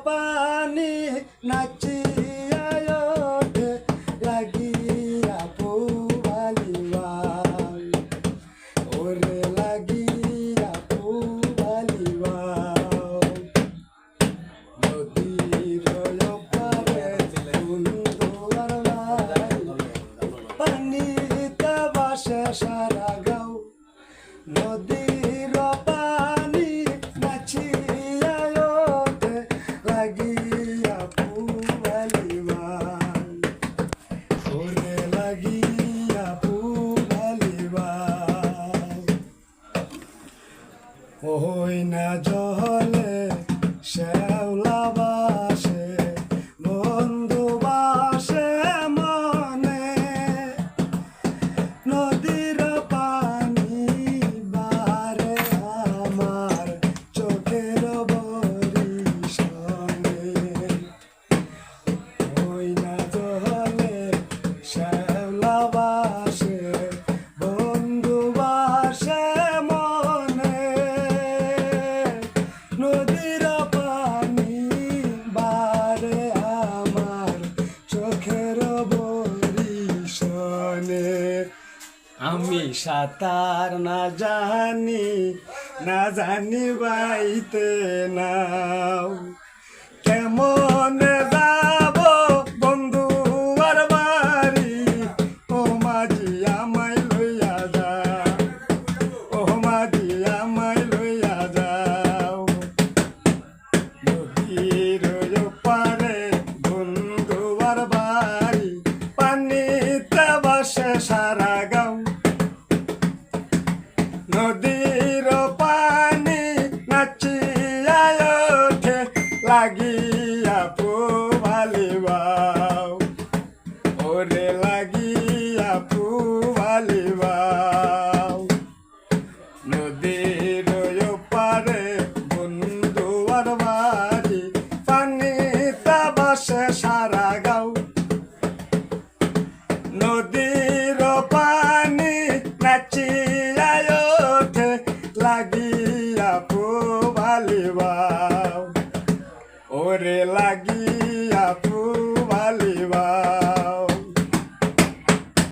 পানি নাচিয়া ওঠে লাগিয়া পুবালিবাই ওরে লাগিয়া পুবালিবাই নদীর ওপারে বন্ধুয়ার ভাই পানিতে ভাসে সারা গাঁও নদীর পানি নাচিয়া ওঠে লাগিয়া পুবালিবাই ওরে লাগিয়া পুবালিবাই ওই না জলে শ্যাওলা বাসে বন্ধু বাসে মনে নদীর পানি বারে আমার চোখের বরিশনে ওই না জলে শ্যাওলা বাসে বন্ধু বাসে মনে নদীর পানি বারে আমার চোখের বরিশনে আমি সাঁতার না জানি বাইতে নাও কেমন